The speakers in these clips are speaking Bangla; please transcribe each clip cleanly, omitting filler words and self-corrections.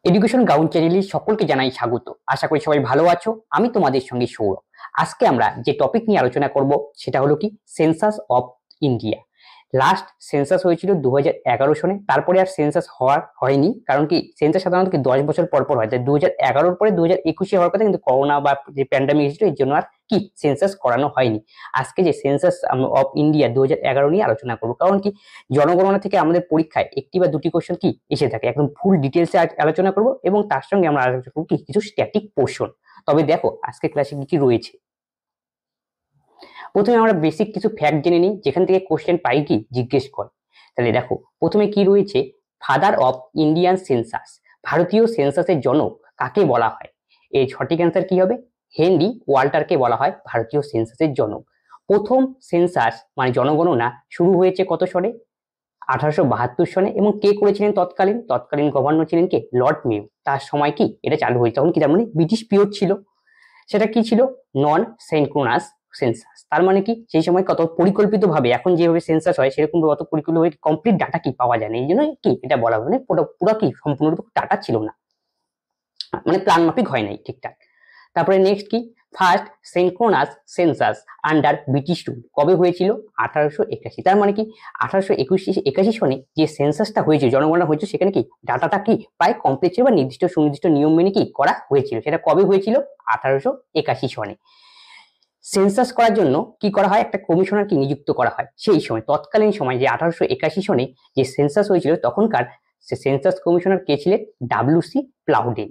এডুকেশন গ্রাউন্ড চ্যানেলে সকলকে জানাই স্বাগত। আশা করি সবাই ভালো আছো। আমি তোমাদের সঙ্গে সৌরভ। আজকে আমরা যে টপিক নিয়ে আলোচনা করব সেটা হলো কি census of India. Last census হয়েছিল 2011 সনে, তারপরে আর সেন্সাস হয়নি। কারণ কি সেন্সাস সাধারণত কি 10 বছর পর পর হয়, তাই 2011 পরে 2021 হওয়ার কথা, কিন্তু করোনা বা যে প্যান্ডামিক এসেছিল এর জন্য আর কি সেন্সাস করানো হয়নি। আজকে যে সেন্সাস অফ ইন্ডিয়া 2011 নিয়ে আলোচনা করবো। কারণ কি জনগণনা থেকে আমাদের পরীক্ষায় একটি বা দুটি কোশ্চেন কি এসে থাকে, একদম ফুল ডিটেলসে আলোচনা করব এবং তার সঙ্গে আমরা আলোচনা করবো কি কিছু স্ট্যাটিক পোর্শন। তবে দেখো আজকে ক্লাসে কি কি রয়েছে। প্রথমে আমরা বেসিক কিছু ফ্যাক্ট জেনে নিই, যেখান থেকে কোশ্চেন পাই কি জিজ্ঞেস করে। তাহলে দেখো প্রথমে কি রয়েছে, ফাদার অফ ইন্ডিয়ান সেন্সাস, ভারতীয় সেন্সাসের জনক কাকে বলা হয়? এর সঠিক অ্যান্সার কি হবে? হেনরি ওয়াল্টারকে বলা হয় ভারতীয় সেন্সাসের জনক। প্রথম সেন্সাস মানে জনগণনা শুরু হয়েছে কত সনে? 1872 সনে। এবং কে করেছিলেন তৎকালীন গভর্নর ছিলেন কে? Lord Mayo. তার সময় কি এটা চালু হয়েছে, তখন কি তার মানে ব্রিটিশ পিরিয়ড ছিল। সেটা কি ছিল? নন সিনক্রোনাস সেন্সাস। তার মানে কি সেই সময় কত পরিকল্পিত ভাবে, এখন যেভাবে সেন্সাস হয় সেরকম অত পরিকল্পিতভাবে কমপ্লিট ডাটা কি পাওয়া যায় না, এই জন্য কি এটা বলা মানে পুরো কি সম্পূর্ণরূপে ডাটা ছিল না, মানে প্ল্যান মাফিক হয় নাই ঠিকঠাক। তারপরে নেক্সট কি, first synchronous census under British rule কবে হয়েছিল? 1881। তার মানে কি 1881 সনে যে সেন্সাসটা হয়েছিল, জনগণনা হয়েছিল, সেখানে কি ডাটাটা কি প্রায় কমপ্লিট ছিল বা নির্দিষ্ট সুনির্দিষ্ট নিয়ম মেনে কি করা হয়েছিল। সেটা কবে হয়েছিল? 1881 সনে। সেন্সাস করার জন্য কি করা হয়, একটা কমিশনার কি নিযুক্ত করা হয় সেই সময়, তৎকালীন সময় যে 1881 সনে যে সেন্সাস হয়েছিল তখনকার সেন্সাস কমিশনার কে ছিলেন? ডাব্লিউ.সি. প্লাউডেন।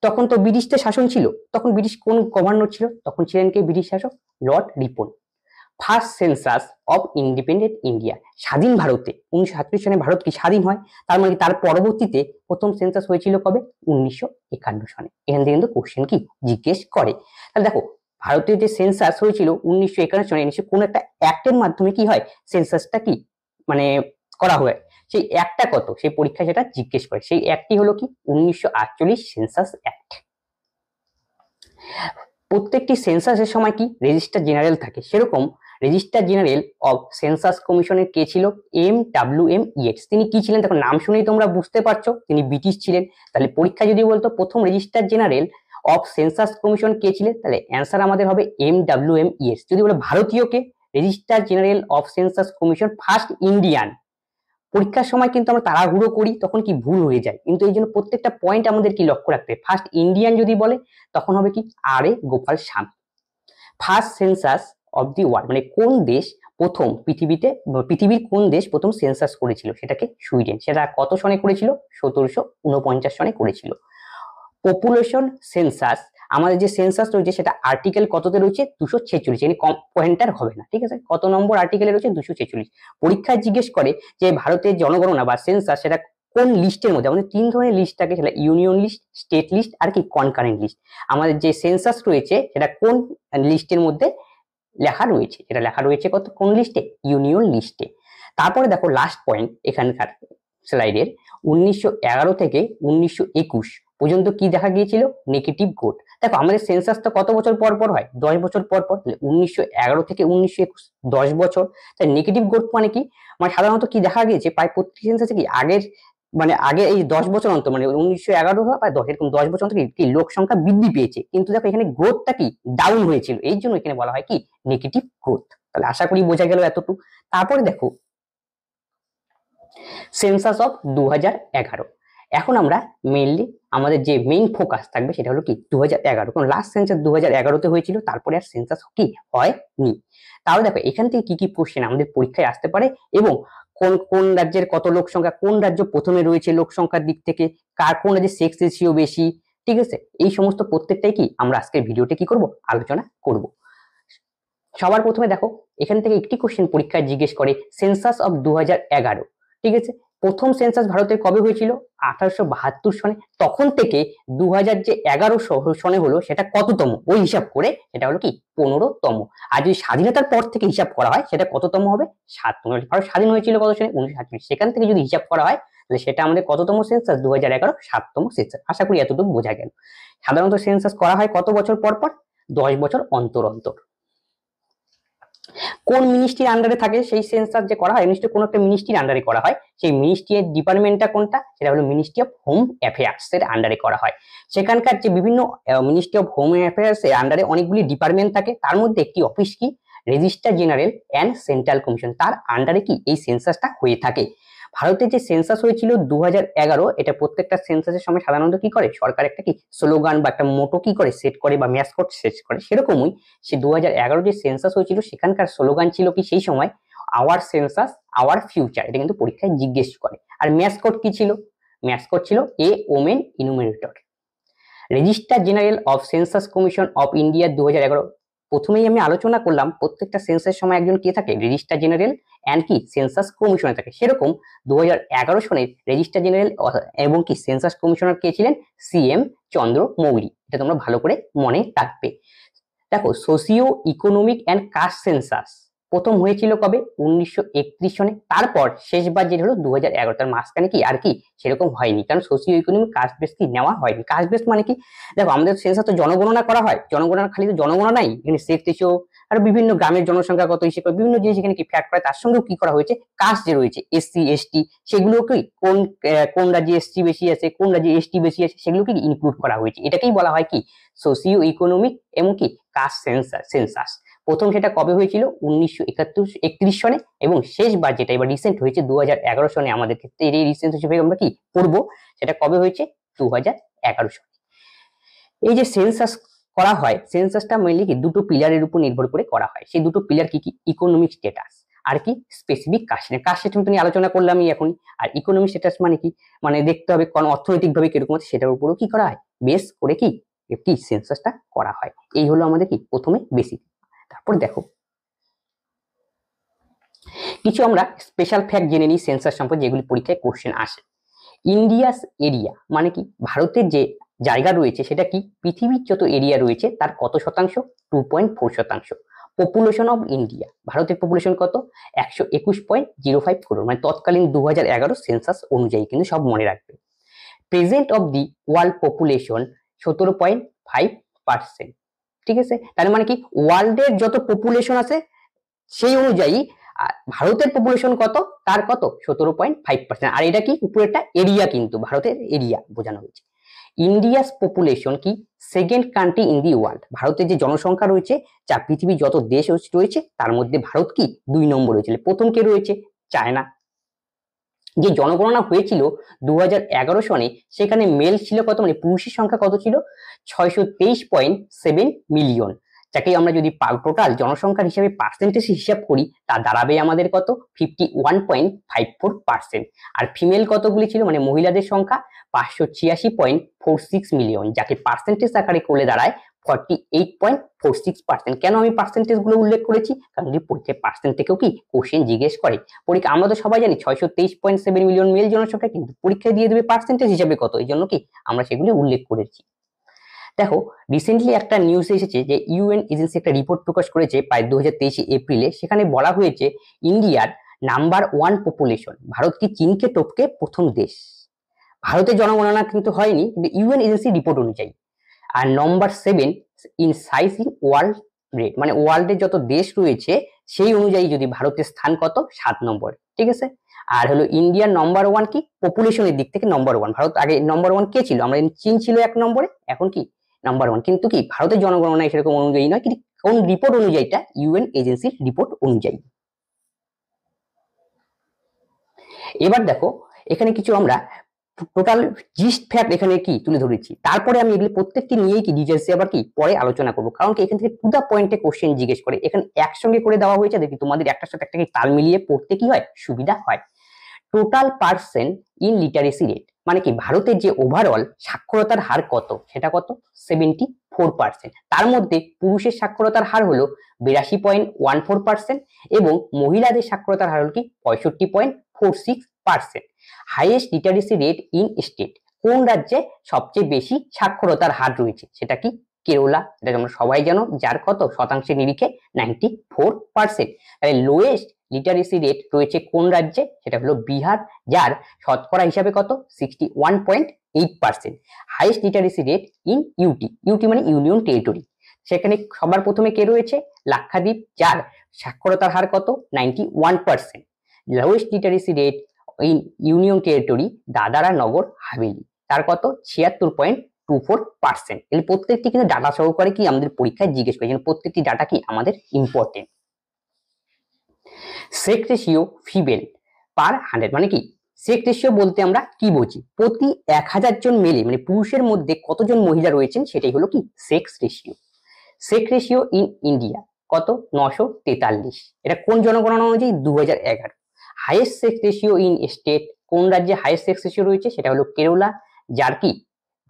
তখন তো ব্রিটিশদের শাসন ছিল, তখন ব্রিটিশ কোন গভর্নর ছিল? তখন ছিলেন কে ব্রিটিশ শাসক? Lord Ripon. First census of independent India, স্বাধীন ভারতে 1947 সনে ভারত কি স্বাধীন হয়। তার মানে তার পরবর্তীতে প্রথম সেন্সাস হয়েছিল কবে? 1951 সনে। এখান থেকে কিন্তু কোশ্চেন কি জিজ্ঞেস করে। তাহলে দেখো ভারতীয় যে সেন্সাস হয়েছিল 1951 সনে, নিশ্চয়ই কোন একটা অ্যাক্টের মাধ্যমে কি হয় সেন্সাসটা কি মানে করা হয়। সেই অ্যাক্টটা কত, সেই পরীক্ষায় সেটা জিজ্ঞেস করে। সেই অ্যাক্টটি হলো কি 1948 সেন্সাস অ্যাক্ট। প্রত্যেকটি সেন্সাসের সময় কি রেজিস্ট্রার জেনারেল থাকে, সেরকম রেজিস্ট্রার জেনারেল অফ সেন্সাস কমিশনের কে ছিল? MWM Yeats. তিনি কি ছিলেন? দেখো নাম শুনেই তোমরা বুঝতে পারছো তিনি ব্রিটিশ ছিলেন। তাহলে পরীক্ষা যদি বলতো প্রথম registrar general of census commission কে ছিলেন, তাহলে অ্যান্সার আমাদের হবে MWM ইয়েটস। যদি বলে ভারতীয় কে, registrar general of census commission first Indian. পরীক্ষার সময় কিন্তু আমরা তাড়াহুড়ো করি, তখন কি ভুল হয়ে যায়, কিন্তু এই জন্য প্রত্যেকটা পয়েন্ট আমাদের কি লক্ষ্য রাখতে হবে। ফার্স্ট ইন্ডিয়ান যদি বলে তখন হবে কি আর এ গোপাল স্বামী। First census of the world মানে কোন দেশ প্রথম পৃথিবীর কোন দেশ প্রথম সেন্সাস করেছিল, সেটাকে সুইডেন। সেটা কত সনে করেছিল? 1749 সনে করেছিল। পপুলেশন সেন্সাস, আমাদের যে সেন্সাস রয়েছে সেটা আর্টিকেল কততে রয়েছে? 246। এখানে পয়েন্টার হবে না, ঠিক আছে। কত নম্বর আর্টিকেলে রয়েছে? 246। পরীক্ষায় জিজ্ঞেস করে যে ভারতের জনগণনা বা সেন্সাস সেটা কোন লিস্টের মধ্যে। আমাদের তিন ধরনের লিস্ট থাকে, সেটা ইউনিয়ন লিস্ট, স্টেট লিস্ট আর কি কনকারেন্ট লিস্ট। আমাদের যে সেন্সাস রয়েছে সেটা কোন লিস্টের মধ্যে লেখা রয়েছে? এটা লেখা রয়েছে কোন লিস্টে? ইউনিয়ন লিস্টে। তারপরে দেখো লাস্ট পয়েন্ট এখানকার স্লাইডের, 1911 থেকে 1921 পর্যন্ত কি দেখা গিয়েছিল? Negative growth. দেখো আমাদের সেন্সাস তো কত বছর পর পর হয়? 10 বছর পর পর। 1911 থেকে 1921 10 বছর। তাই নেগেটিভ গ্রোথ মানে কি, মানে সাধারণত কি দেখা গিয়েছে প্রায় প্রত্যেক সেন্সাসে কি আগের মানে আগে এই 10 বছর অন্তর, মানে 1911 বা 10 এরকম 10 বছর অন্তর কি লোক সংখ্যা বৃদ্ধি পেয়েছে, কিন্তু দেখো এখানে গ্রোথটা কি ডাউন হয়েছিল, এই জন্য এখানে বলা হয় কি নেগেটিভ গ্রোথ। তাহলে আশা করি বোঝা গেল এতটুকু। তারপরে দেখো সেন্সাস অফ 2011। এখন আমরা মেইনলি আমাদের যে মেইন ফোকাস থাকবে সেটা হলো কি 2011, কারণ লাস্ট সেন্সাস 2011-তে হয়েছিল, তারপরে আর সেন্সাস কি হয়নি। তাহলে দেখো এখান থেকে কি কি কোশ্চেন আমাদের পরীক্ষায় আসতে পারে, এবং কোন কোন রাজ্যের কত লোক সংখ্যা, কোন রাজ্য প্রথমে রয়েছে লোক সংখ্যার দিক থেকে, কোন রাজ্যের সেক্স রেশিও বেশি, ঠিক আছে। এই সমস্ত প্রত্যেকটাই কি আমরা আজকের ভিডিওতে কি করব, আলোচনা করব। সবার প্রথমে দেখো এখান থেকে একটি কোশ্চেন পরীক্ষায় জিজ্ঞেস করে সেন্সাস অফ 2011, ঠিক আছে। প্রথম সেন্সাস ভারতের কবে হয়েছিল? 1872 সনে। তখন থেকে 2000 যে 11 সনে হলো সেটা কততম, ওই হিসাব করে সেটা হলো কি 15তম। আর যদি স্বাধীনতার পর থেকে হিসাব করা হয় সেটা কততম হবে? 7তম। ভারত স্বাধীন হয়েছিল কত সনে? 1948। সেখান থেকে যদি হিসাব করা হয় তাহলে সেটা আমাদের কততম সেন্সাস? 2011 7তম সেন্সাস। আশা করি এতটুকু বোঝা গেল। সাধারণত সেন্সাস করা হয় কত বছর পর পর? 10 বছর অন্তর অন্তর। কোন মিনিস্ট্রির আন্ডারে থাকে সেই সেন্সাস যে করা হয়, নিশ্চয়ই কোনো একটা মিনিস্ট্রির আন্ডারে করা হয়। সেই মিনিস্ট্রির ডিপার্টমেন্টটা কোনটা, সেটা হলো মিনিস্ট্রি অফ হোম অ্যাফেয়ার্স এর আন্ডারে করা হয়। সেখানকার যে বিভিন্ন মিনিস্ট্রি অফ হোম অ্যাফেয়ার্স এর আন্ডারে অনেকগুলি ডিপার্টমেন্ট থাকে, তার মধ্যে একটি অফিস কি, registrar general and central commission, তার আন্ডারে কি এই সেন্সাসটা হয়ে থাকে। ভারতের যে সেন্সাস হয়েছিল 2011, এটা প্রত্যেকটা সেন্সাসের সময় সাধারণত কি করে, সরকার একটা কি স্লোগান বা একটা মোটো কি করে সেট করে বা ম্যাসকট সেট করে, সেরকমই সে 2011 যে সেন্সাস হয়েছিল সেখানকার স্লোগান ছিল কি সেই সময়, আওয়ার সেন্সাস আওয়ার ফিউচার। এটা কিন্তু পরীক্ষায় জিজ্ঞেস করে। আর ম্যাসকট কি ছিল, ম্যাসকট ছিল a women enumerator. Registrar general of census commission of India 2011, প্রথমেই আমি আলোচনা করলাম প্রত্যেকটা সেন্সাসের সময় একজন কে থাকে, রেজিস্ট্রার জেনারেল অ্যান্ড কি সেন্সাস কমিশনার থাকে। সেরকম 2011 সনের রেজিস্ট্রার জেনারেল এবং কি সেন্সাস কমিশনার কে ছিলেন, CM চন্দ্র মৌলি। এটা তোমরা ভালো করে মনে রাখবে। দেখো, socio economic and caste census প্রথম হয়েছিল কবে, 1931 সনে। তারপর শেষবার যেটা হলো 2011, তার মাঝখানে কি আর কি সেরকম হয়নি, কারণ সোসিও ইকোনমিক কাস্ট বেস কি নেওয়া হয়নি। কাস্ট বেস মানে কি, দেখো আমাদের সেন্সাস তো জনগণনা করা হয়, জনগণনা খালি তো জনগণনা নাই, এখানে সেক্স রেশিও আর বিভিন্ন গ্রামের জনসংখ্যা কত হিসেবে বিভিন্ন জিনিস এখানে কি ফ্যাক্ট করে, তার সঙ্গেও কি করা হয়েছে, কাস্ট যে রয়েছে SC ST, সেগুলো কি কোন রাজ্যে SC বেশি আছে, কোন রাজ্যে ST বেশি আছে, সেগুলোকে ইনক্লুড করা হয়েছে। এটাকেই বলা হয় কি সোসিও ইকোনমিক এবং কি কাস্ট সেন্সাস। প্রথম সেটা কবে হয়েছিল, 1931 সনে, এবং শেষবার যেটা এবার রিসেন্ট হয়েছে 2011 সনে। আমাদের ক্ষেত্রে এই রিসেন্ট হিসেবে আমরা কি করবো, সেটা কবে হয়েছে, 2011 সনে। এই যে সেন্সাস করা হয়, সেন্সাসটা মেইনলি কি দুটো পিলারের উপর নির্ভর করে করা হয়। সেই দুটো পিলার কি কি, ইকোনমিক স্ট্যাটাস আর কি স্পেসিফিক কাস্ট। কাস্ট সেটা নিয়ে আলোচনা করলামই এখন। আর ইকোনমিক স্ট্যাটাস মানে কি, মানে দেখতে হবে কোন অর্থনৈতিক ভাবে কিরকম আছে, সেটার উপরও কি করা হয়, বেস করে কি একটি সেন্সাসটা করা হয়। এই হলো আমাদের কি প্রথমে বেসিক। তারপর দেখো কিছু আমরা স্পেশাল ফ্যাক্ট জেনে নিই সেন্সাস সম্পর্কে, যেগুলি পরীক্ষায় কোশ্চেন আসে। ইন্ডিয়াস এরিয়া মানে কি, ভারতের যে জায়গা রয়েছে সেটা কি, পৃথিবীর যত এরিয়া রয়েছে তার কত শতাংশ, 2.4%। পপুলেশন অফ ইন্ডিয়া, ভারতের পপুলেশন কত, 121.05 করোড়, মানে তৎকালীন 2011 সেন্সাস অনুযায়ী, কিন্তু সব মনে রাখবে। Present of the world population 17.5%। ঠিক আছে, তার মানে কি ওয়ার্ল্ডের যত পপুলেশন আছে সেই অনুযায়ী ভারতের পপুলেশন কত, তার কত, 17.5%। আর এটা কি উপরেরটা এরিয়া, কিন্তু ভারতের এরিয়া বোঝানো হয়েছে। ইন্ডিয়াস পপুলেশন কি second country in the world, ভারতের যে জনসংখ্যা রয়েছে, যা পৃথিবীর যত দেশ রয়েছে তার মধ্যে ভারত কি 2 নম্বর হয়েছিল। প্রথম কে রয়েছে, চায়না। যে জনগণনা হয়েছিল 2011 সনে, সেখানে মেল ছিল কত, মানে পুরুষের সংখ্যা কত ছিল, 623.7 মিলিয়ন। যাকে আমরা যদি টোটাল জনসংখ্যার হিসাবে পার্সেন্টেজ হিসাব করি, তা দাঁড়াবে আমাদের কত, 51.54%। আর ফিমেল কতগুলি ছিল, মানে মহিলাদের সংখ্যা 586.46 মিলিয়ন, যাকে পার্সেন্টেজ আকারে করলে দাঁড়ায় 48.46%। কেন আমি পার্সেন্টেজ গুলো উল্লেখ করেছি, কারণ যদি পরীক্ষায় পার্সেন্ট থেকেও কি কোশ্চেন জিজ্ঞেস করে। পরীক্ষা আমরা তো সবাই জানি 623.7 মিলিয়ন মেল জনসংখ্যা, কিন্তু পরীক্ষায় দিয়ে দেবে পার্সেন্টেজ হিসাবে কত, এই জন্য কি আমরা সেগুলি উল্লেখ করেছি। দেখো, রিসেন্টলি একটা নিউজ এসেছে যে ইউএন এজেন্সি একটা রিপোর্ট প্রকাশ করেছে প্রায় 2023 এপ্রিলে। সেখানে বলা হয়েছে ইন্ডিয়ার নাম্বার 1 পপুলেশন, ভারত কি চীনকে টপকে প্রথম দেশ। ভারতের জনগণনা কিন্তু হয়নি, কিন্তু ইউএন এজেন্সি রিপোর্ট অনুযায়ী। আর নম্বর 7 in size in world rate, মানে ওয়ার্ল্ডের যত দেশ রয়েছে সেই অনুযায়ী যদি ভারতের স্থান কত, 7 নম্বর। ঠিক আছে, আর হলো ইন্ডিয়ার নম্বর 1 কি পপুলেশনের দিক থেকে নম্বর 1। ভারত আগে নম্বর 1 কে ছিল, আমরা চীন ছিল 1 নম্বরে, এখন কি নাম্বার 1। কিন্তু কি ভারতের জনগণনা সেরকম অনুযায়ী নয়, কিন্তু কোন রিপোর্ট অনুযায়ীটা, ইউএন এজেন্সির রিপোর্ট অনুযায়ী। এবার দেখো এখানে কিছু আমরা টোটাল জিস্ট ফ্যাক্ট এখানে কি তুলে ধরেছি, তারপরে আমি এগুলি প্রত্যেকটি নিয়েই কি ডিটেলসে আবার কি পরে আলোচনা করব, কারণ কি এখান থেকে টু দা পয়েন্টে কোশ্চেন জিজ্ঞেস করে। এখানে একসঙ্গে করে দেওয়া হয়েছে, দেখি তোমাদের একটার সাথে একটা তাল মিলিয়ে পড়তে কি হয়, সুবিধা হয়। Total percent in literacy rate, মানে কি ভারতের যে ওভারঅল সাক্ষরতার হার কত, সেটা কত, 74%। তার মধ্যে পুরুষের সাক্ষরতার হার হলো 82.14% এবং মহিলাদের সাক্ষরতার হার হলো কি 65.46%। Highest literacy rate in state, কোন রাজ্যে সবচেয়ে বেশি সাক্ষরতার হার রয়েছে, সেটা কি কেরলা, এটা তোমরা সবাই জানো, যার কত শতাংশের নিরিখে 94%। তাহলে লোয়েস্ট লিটারেসি রেট রয়েছে কোন রাজ্যে, সেটা হলো বিহার, যার শতকরা হিসাবে কত, 61.8%। Highest literacy rate in UT, UT মানে ইউনিয়ন টেরিটরি, সেখানে সবার প্রথমে কে রয়েছে, লাক্ষাদ্বীপ, যার সাক্ষরতার হার কত 91%। Lowest literacy rate in union territory Dadra Nagar Haveli, তার কত 76.24%। এর প্রত্যেকটি কিন্তু ডাটা সহকারে কি আমাদের পরীক্ষায় জিজ্ঞেস করে, প্রত্যেকটি ডাটা কি আমাদের ইম্পর্টেন্ট। সেক্স রেশিও ফিমেল পার 100 মানে কি, সেক্স রেশিও বলতে আমরা কি বুঝি, প্রতি 1000 জন মেলে মানে পুরুষের মধ্যে কতজন মহিলা রয়েছেন সেটাই হলো কি sex ratio. Sex ratio in India কত 943। এটা কোন জনগণনা অনুযায়ী 2011। Highest sex ratio in state, কোন রাজ্যে হাইয়েস্ট সেক্স রেশিও রয়েছে সেটা হলো কেরালা, যার কি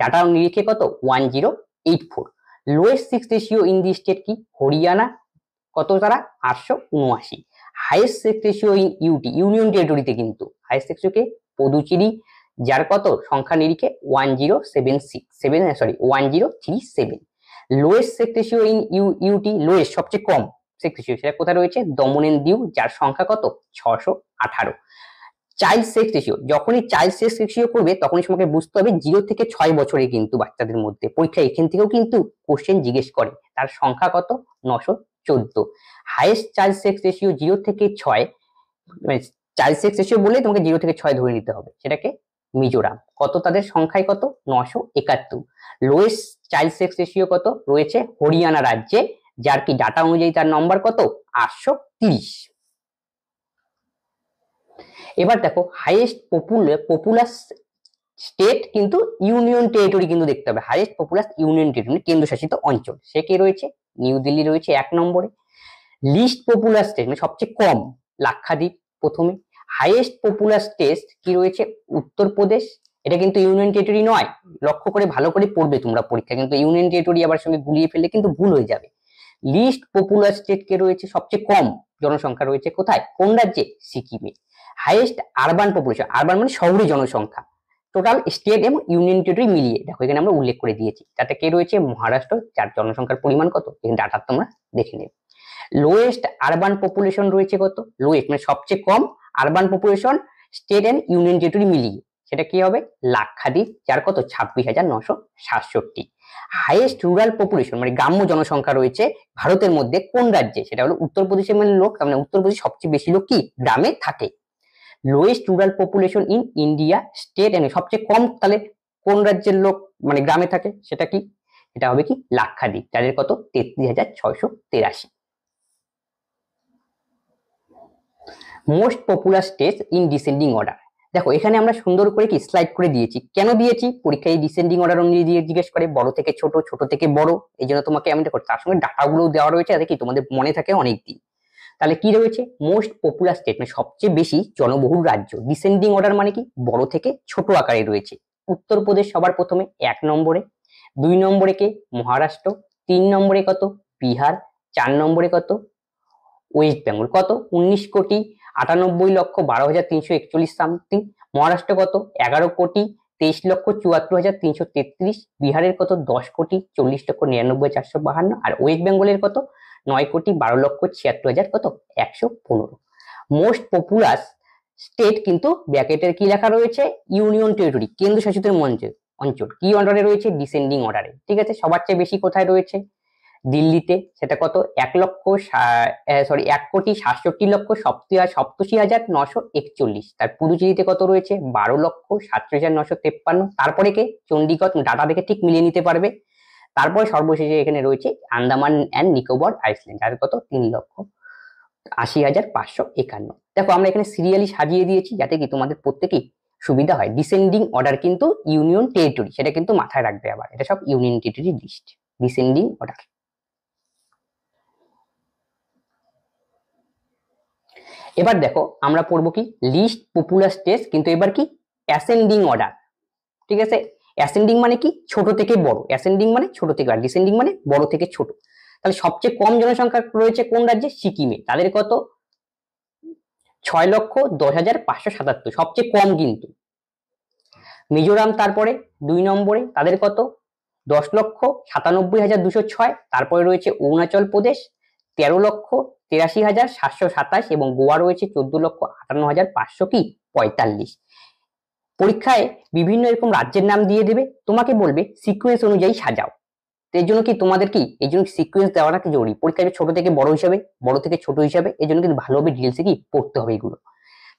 ডাটা নিরিখে কত 1084। Lowest sex ratio in the state কি হরিয়ানা, কত তারা 879। Highest sex ratio in UT union টেরিটরিতে কিন্তু হাইয়েস্ট সেক্স রেশিও কে পদুচেরি, যার কত সংখ্যা নিরিখে 1037। Lowest sex ratio in UT lowest সবচেয়ে কম সেক্স রেশিও সেটা কোথায় রয়েছে দমন এন্ড দিউ, যার সংখ্যা কত 618। চাইল্ড সেক্স রেশিও, যখনই চাইল্ড সেক্স রেশিও করবে তখনই তোমাকে বুঝতে হবে 0 থেকে 6 বছরে কিন্তু বাচ্চাদের মধ্যে, পরীক্ষা এখান থেকেও কিন্তু কোশ্চেন জিজ্ঞেস করে, তার সংখ্যা কত 914। হাইয়েস্ট চাইল্ড সেক্স রেশিও 0 থেকে 6, মানে চাইল্ড সেক্স রেশিও বললে তোমাকে 0 থেকে 6 ধরে নিতে হবে, সেটাকে মিজোরাম, কত তাদের সংখ্যায় কত 971। লোয়েস্ট চাইল্ড সেক্স রেশিও কত রয়েছে হরিয়ানা রাজ্যে, যার কি ডাটা অনুযায়ী তার নম্বর কত 830। এবার দেখো হাইয়েস্ট পপুলাস স্টেট কিন্তু ইউনিয়ন টেরিটরি কিন্তু দেখতে হবে, হাইয়েস্ট পপুলাস ইউনিয়ন টেরিটরি কেন্দ্রশাসিত অঞ্চল, সে কে রয়েছে নিউ দিল্লি রয়েছে 1 নম্বরে। লিস্ট পপুলাস স্টেট মানে সবচেয়ে কম লাক্ষাদ্বীপ প্রথমে। হাইয়েস্ট পপুলাস স্টেট কি রয়েছে উত্তরপ্রদেশ, এটা কিন্তু ইউনিয়ন টেরিটরি নয়, লক্ষ্য করে ভালো করে পড়বে তোমরা পরীক্ষা, কিন্তু ইউনিয়ন টেরিটরি আবার সঙ্গে গুলিয়ে ফেললে কিন্তু ভুল হয়ে যাবে। লিস্ট পপুলার স্টেট কে রয়েছে সবচেয়ে কম জনসংখ্যা রয়েছে কোথায় কোন রাজ্যে সিকিমে। হাইয়েস্ট আরবান পপুলেশন, আরবান মানে শহরে জনসংখ্যা, টোটাল স্টেট এবং ইউনিয়ন টেরিটরি মিলিয়ে দেখো এখানে আমরা উল্লেখ করে দিয়েছি, তাতে কে রয়েছে মহারাষ্ট্র, যার জনসংখ্যার পরিমাণ কত এখানে ডাটা তোমরা দেখে নেবে। লোয়েস্ট আরবান পপুলেশন রয়েছে কত, লোয়েস্ট মানে সবচেয়ে কম urban population state and union territory মিলিয়ে, সেটা কি হবে লাক্ষাদ্বীপ, যার কত 26,967। হাইয়েস্ট রুরাল পপুলেশন মানে গ্রাম্য জনসংখ্যা রয়েছে ভারতের মধ্যে কোন রাজ্যে, সেটা হলো উত্তরপ্রদেশের মানে লোক, মানে উত্তরপ্রদেশ সবচেয়ে বেশি লোক কি গ্রামে থাকে। Lowest rural population in India state and সবচেয়ে কম তাহলে কোন রাজ্যের লোক মানে গ্রামে থাকে, সেটা কি এটা হবে কি লাক্ষাদ্বীপ, যাদের কত 33,683। Most popular states in descending order, দেখো এখানে আমরা সুন্দর করে কি স্লাইড করে দিয়েছি, কেন দিয়েছি পরীক্ষায় ডিসেন্ডিং অর্ডার অনুযায়ী দিয়ে জিজ্ঞেস করে, বড় থেকে ছোট, ছোট থেকে বড়, এই জন্য তোমাকে আমি দেখো তার সঙ্গে ডাটাগুলো দেওয়া রয়েছে যাতে কি তোমাদের মনে থাকে অনেক দিন। তাহলে কি রয়েছে মোস্ট পপুলার স্টেট মানে সবচেয়ে বেশি জনবহুল রাজ্য, ডিসেন্ডিং অর্ডার মানে কি বড় থেকে ছোট আকারে রয়েছে। উত্তরপ্রদেশ সবার প্রথমে 1 নম্বরে, 2 নম্বরে কে মহারাষ্ট্র, 3 নম্বরে কত বিহার, 4 নম্বরে কত ওয়েস্ট বেঙ্গল, কত 19,98,12,341 সামথিং। মহারাষ্ট্র কত 11,23,74,333। বিহারের কত 10,40,49,452। আর ওয়েস্ট বেঙ্গলের কত 9,12,76,000 কত 115। মোস্ট পপুলার স্টেট কিন্তু ব্র্যাকেটের কি লেখা রয়েছে ইউনিয়ন টেরিটরি কেন্দ্রশাসিত অঞ্চল, কি অর্ডারে রয়েছে ডিসেন্ডিং অর্ডারে, ঠিক আছে। সবার চেয়ে বেশি কোথায় রয়েছে দিল্লিতে, সেটা কত 1,67,67,941। তার পুদুচেরিতে কত রয়েছে 12,37,953। তারপরে কে চণ্ডীগড়, ডাটা দেখে ঠিক মিলিয়ে নিতে পারবে। তারপরে সর্বশেষে এখানে রয়েছে আন্দামান অ্যান্ড নিকোবর আইল্যান্ড, যার কত 3,80,551। দেখো আমরা এখানে সিরিয়ালি সাজিয়ে দিয়েছি যাতে কি তোমাদের প্রত্যেকেই সুবিধা হয়। ডিসেন্ডিং অর্ডার কিন্তু ইউনিয়ন টেরিটরি, সেটা কিন্তু মাথায় রাখবে, আবার এটা সব union territory list descending order. এবার দেখো আমরা পড়বো কি লিস্ট পপুলার স্টেটস, কিন্তু এবার কি অ্যাসেন্ডিং অর্ডার, ঠিক আছে। অ্যাসেন্ডিং মানে কি ছোট থেকে বড়, অ্যাসেন্ডিং মানে ছোট থেকে, আর ডিসেন্ডিং মানে বড় থেকে ছোট। তাহলে সবচেয়ে কম জনসংখ্যা রয়েছে কোন রাজ্যে সিকিমে, তাদের কত 6,10,577, সবচেয়ে কম কিন্তু। মিজোরাম তারপরে 2 নম্বরে, তাদের কত 10,97,206। তারপরে রয়েছে অরুণাচল প্রদেশ 13,83,727 এবং গোয়া রয়েছে 14,58,545। পরীক্ষায় বিভিন্ন এরকম রাজ্যের নাম দিয়ে দেবে, তোমাকে বলবে সিকোয়েন্স অনুযায়ী সাজাও, তো এর জন্য কি তোমাদের কি এই জন্য সিকোয়েন্স দেওয়াটা কি জরুরি, পরীক্ষায় ছোট থেকে বড় হিসাবে, বড় থেকে ছোট হিসাবে, এই জন্য কিন্তু ভালোভাবে ডিটেলসে কি পড়তে হবে এগুলো।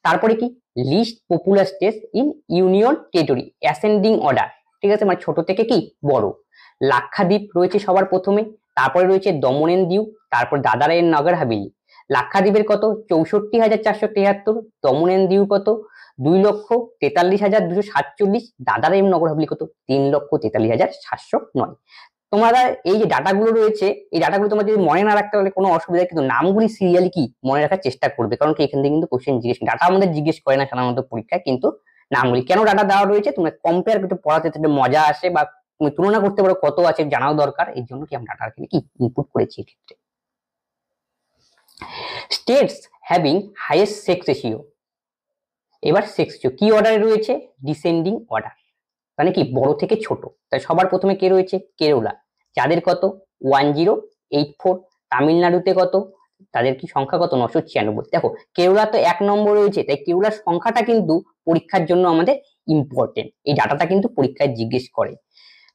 তারপরে কি list popular states in union territory ascending order, ঠিক আছে, মানে ছোট থেকে কি বড়। লাক্ষাদ্বীপ রয়েছে সবার প্রথমে, তারপরে রয়েছে দমন এন্ড দিউ, তারপর দাদরা এন্ড নগর হাভেলি। লাক্ষাদ্বীপের কত 64,473, দমন এন্ড দিউ কত 2,43,247, দাদরা এন্ড নগর হাভেলি কত 3,43,709। তোমরা এই যে ডাটাগুলো রয়েছে, এই ডাটাগুলো তোমরা যদি মনে না রাখতে পারলে কোনো অসুবিধা, কিন্তু নামগুলি সিরিয়ালি কি মনে রাখার চেষ্টা করবে, কারণ কি এখান থেকে কিন্তু কোশ্চেন জিজ্ঞেস, ডাটা আমাদের জিজ্ঞেস করে না সাধারণত পরীক্ষায়, কিন্তু নামগুলি কেন ডাটা দেওয়া রয়েছে তোমরা কম্পেয়ার করতে পড়াতে একটা মজা আসে, বা তুমি তুলনা করতে পারো কত আছে জানাও দরকার, এই জন্য কি আমি ডাটা কি ইনপুট করেছি এক্ষেত্রে। States having highest sex ratio, এবার সেক্স রেশিও কি অর্ডারে রয়েছে, ডিসেন্ডিং অর্ডার, মানে কি বড় থেকে ছোট। তাই সবার প্রথমে কে রয়েছে, কেরলা, যাদের কত 1084, তামিলনাড়ুতে কত, তাদের কি সংখ্যা কত 996। দেখো কেরলা তো 1 নম্বর রয়েছে, তাই কেরলার সংখ্যাটা কিন্তু পরীক্ষার জন্য আমাদের ইম্পর্টেন্ট, এই ডাটাটা কিন্তু পরীক্ষায় জিজ্ঞেস করে।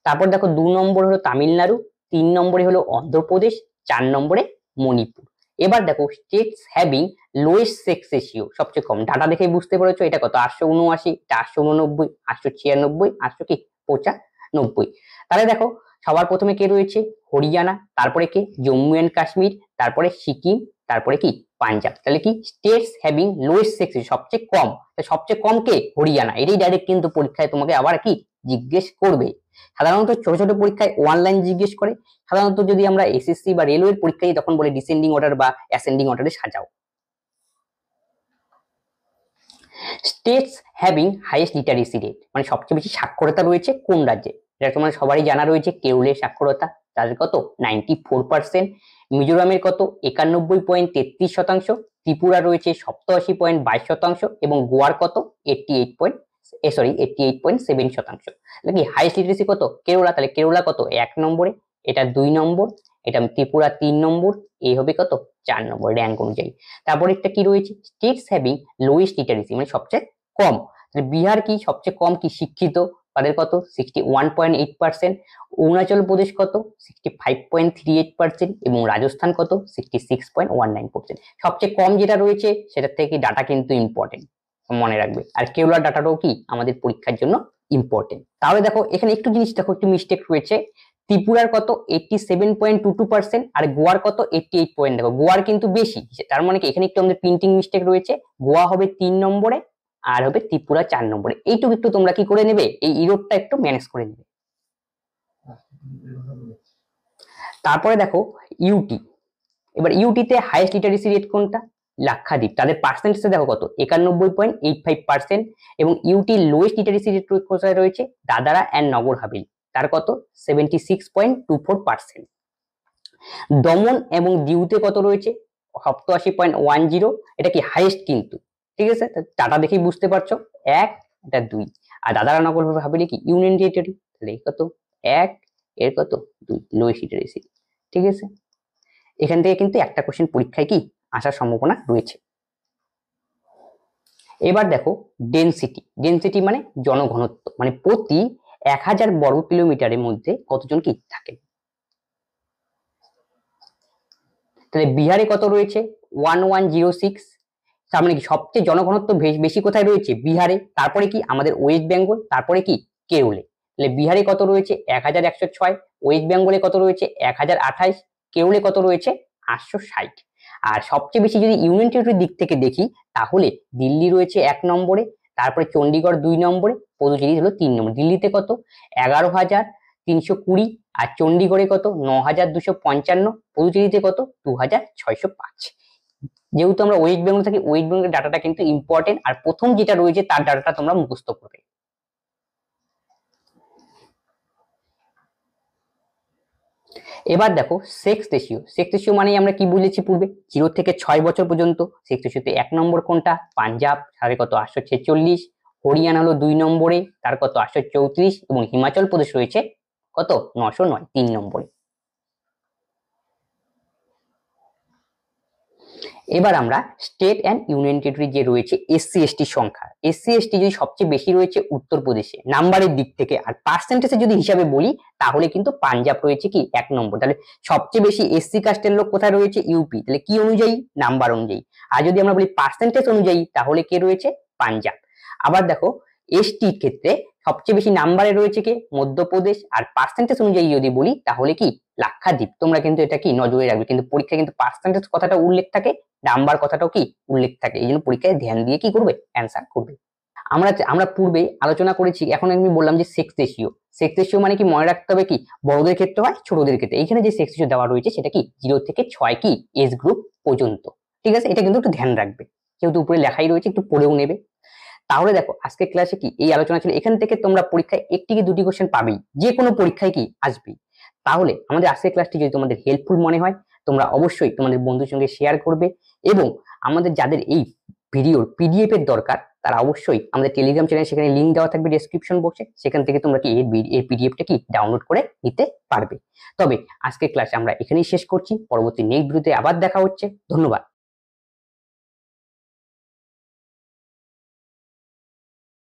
তারপর দেখো 2 নম্বর হলো তামিলনাড়ু, 3 নম্বরে হলো অন্ধ্রপ্রদেশ, 4 নম্বরে মণিপুর। এবার দেখো states having lowest sex ratio, সবচেয়ে কম, ডাটা দেখে বুঝতে পেরেছো এটা কত 879, 889, 896, 800 কি 95। তাহলে দেখো সবার প্রথমে কে রয়েছে, হরিয়ানা, তারপরে কে জম্মু এন্ড কাশ্মীর, তারপরে সিকিম, তারপরে কি পাঞ্জাব। তাহলে কি states having lowest sex ratio, সবচেয়ে কম, সবচেয়ে কম কে হরিয়ানা, এটাই ডাইরেক্ট কিন্তু পরীক্ষায় তোমাকে আবার কি জিজ্ঞেস করবে। সাধারণত ছোট ছোট পরীক্ষায় ওয়ান লাইন জিজ্ঞেস করে, সাধারণত যদি আমরা এসএসসি বা রেলওয়ের পরীক্ষায় তখন বলে ডিসেন্ডিং অর্ডার বা অ্যাসেন্ডিং অর্ডারে সাজাও। States having highest literacy rate, মানে সবচেয়ে বেশি সাক্ষরতা রয়েছে কোন রাজ্যে, এটা তোমার সবারই জানা রয়েছে, কেরলের সাক্ষরতা, তাদের কত 94%, মিজোরামের কত 91.33%, ত্রিপুরা রয়েছে 87.22% এবং গোয়ার কত 88.7%। নাকি হাইয়েস্ট লিটারেসি কত কেরলা, তাহলে কেরলা কত 1 নম্বরে, এটা 2 নম্বর, এটা ত্রিপুরা 3 নম্বর, এই হবে কত 4 নম্বর র্যাঙ্ক অনুযায়ী। তারপরে একটা কি রয়েছে স্টেটস হ্যাভিং লোয়েস্ট লিটারেসি, মানে সবচেয়ে কম, বিহার কি সবচেয়ে কম কি শিক্ষিত, তাদের কত 61.8%, অরুণাচল প্রদেশ কত 65.38% এবং রাজস্থান কত 66.19%। সবচেয়ে কম যেটা রয়েছে সেটার থেকে ডাটা কিন্তু ইম্পর্টেন্ট, মনে রাখবে। আর কেরলার ডাটাটাও কি আমাদের পরীক্ষার জন্য ইম্পর্টেন্ট। তাহলে দেখো এখানে একটু জিনিস দেখো, একটু মিস্টেক রয়েছে, ত্রিপুরার কত 87.22% আর গোয়ার কত 88 দেখো গোয়ার কিন্তু বেশি, তার মানে কি এখানে একটু আমাদের প্রিন্টিং মিস্টেক রয়েছে, গোয়া হবে 3 নম্বরে আর হবে ত্রিপুরা 4 নম্বরে, এইটুকু একটু তোমরা কি করে নেবে, এই ইরোডটা একটু ম্যানেজ করে নেবে। তারপরে দেখো ইউটি, এবার ইউটিতে হাইয়েস্ট লিটারেসি রেট কোনটা, লাক্ষাদ্বীপ, তাদের পার্সেন্টেজে দেখো কত 91.85% এবং ইউটি লোয়েস্ট লিটারেসি রেট কোথায় রয়েছে, দাদরা এন্ড নগর হাভেলি, তার কত 76.24%। দমন এবং দিউতে কত রয়েছে 87.10, এটা কি হাইয়েস্ট কিন্তু, ঠিক আছে, টাটা দেখেই বুঝতে পারছো 1, এটা 2, আর দাদরা নগর হাভেলি কি ইউনিয়ন টেরিটরি, তাহলে কত 1, এর কত 2, লোয়েস্ট লিটারেসি, ঠিক আছে। এখান থেকে কিন্তু একটা কোশ্চেন পরীক্ষায় কি আসার সম্ভাবনা রয়েছে। এবার দেখো ডেনসিটি, ডেনসিটি মানে জনঘনত্ব, মানে প্রতি 1000 বর্গ কিলোমিটারের মধ্যে কতজন কি থাকেন। তাহলে বিহারে কত রয়েছে 1106, তার মানে কি সবচেয়ে জনঘনত্ব বেশি কোথায় রয়েছে, বিহারে, তারপরে কি আমাদের ওয়েস্ট বেঙ্গল, তারপরে কি কেরলে। তাহলে বিহারে কত রয়েছে 1106, ওয়েস্ট বেঙ্গলে কত রয়েছে 1028, কেরলে কত রয়েছে 860। আর সবচেয়ে বেশি যদি ইউনিয়ন টেরিটরির দিক থেকে দেখি তাহলে দিল্লি রয়েছে 1 নম্বরে, তারপরে চণ্ডীগড় 2 নম্বরে, পুদুচেরি হলো 3 নম্বর। দিল্লিতে কত 11,320 আর চণ্ডীগড়ে কত 9,255, পুদুচেরিতে কত 2,605। যেহেতু আমরা ওয়েস্ট বেঙ্গল থাকি, ওয়েস্ট বেঙ্গলের ডাটাটা কিন্তু ইম্পর্টেন্ট, আর প্রথম যেটা রয়েছে তার ডাটাটা তোমরা মুখস্থ করবে। এবার দেখো সেক্স রেশিও, সেক্স রেশিও মানে আমরা কি বুঝেছি পূর্বে, 0 থেকে 6 বছর পর্যন্ত। সেক্স রেশিওতে 1 নম্বর কোনটা, পাঞ্জাব, তার কত 846, হরিয়ানা হলো 2 নম্বরে, তার কত 834 এবং হিমাচল প্রদেশ রয়েছে কত 909, 3 নম্বরে। এবার আমরা স্টেট অ্যান্ড ইউনিয়ন টেরিটরি যে রয়েছে এসসি এসটি সংখ্যা, এসসি এসটি যদি সবচেয়ে বেশি রয়েছে উত্তরপ্রদেশে নাম্বারের দিক থেকে, আর পার্সেন্টেজে যদি হিসাবে বলি তাহলে কিন্তু পাঞ্জাব রয়েছে কি 1 নম্বর। তাহলে সবচেয়ে বেশি এসসি কাস্টের লোক কোথায় রয়েছে? ইউপি। তাহলে কি অনুযায়ী? নাম্বার অনুযায়ী। আর যদি আমরা বলি পার্সেন্টেজ অনুযায়ী তাহলে কে রয়েছে? পাঞ্জাব। আবার দেখো এসটির ক্ষেত্রে সবচেয়ে বেশি নাম্বারে রয়েছে কে? মধ্যপ্রদেশ। আর পার্সেন্টেজ অনুযায়ী যদি বলি তাহলে কি? লাক্ষাদ্বীপ। তোমরা কিন্তু এটা কি নজরে রাখবে, কিন্তু পরীক্ষায় কিন্তু পার্সেন্টেজ কথাটা উল্লেখ থাকে, নাম্বার কথাটাও কি উল্লেখ থাকে। এই জন্য পরীক্ষায় ধ্যান দিয়ে কি করবে? অ্যান্সার করবে। আমরা পূর্বে আলোচনা করেছি, এখন আমি বললাম যে সেক্স রেশিও। সেক্স রেশিও মানে কি মনে রাখতে হবে কি বড়দের ক্ষেত্রে হয়, ছোটদের ক্ষেত্রে। এইখানে যে সেক্স রেশিও দেওয়া রয়েছে সেটা কি 0 থেকে 6 কি এজ গ্রুপ পর্যন্ত। ঠিক আছে, এটা কিন্তু একটু ধ্যান রাখবে, যেহেতু উপরে লেখাই রয়েছে একটু পড়েও নেবে। তাহলে দেখো আজকে ক্লাসে কি এই আলোচনা ছিল, এখান থেকে তোমরা পরীক্ষায় একটি কি দুটি কোশ্চেন পাবেই, যে কোনো পরীক্ষায় কি আসবেই। তাহলে আমাদের আজকের ক্লাসটি যদি তোমাদের হেল্পফুল মনে হয় তোমরা অবশ্যই তোমাদের বন্ধুর সঙ্গে শেয়ার করবে, এবং আমাদের যাদের এই ভিডিওর পিডিএফ এর দরকার তারা অবশ্যই আমাদের টেলিগ্রাম চ্যানেল, সেখানে লিংক দেওয়া থাকবে ডেসক্রিপশন বক্সে, সেখান থেকে তোমরা কি এই পিডিএফটা কি ডাউনলোড করে নিতে পারবে। তবে আজকের ক্লাস আমরা এখানেই শেষ করছি, পরবর্তী নেক্সট ভিডিওতে আবার দেখা হচ্ছে। ধন্যবাদ।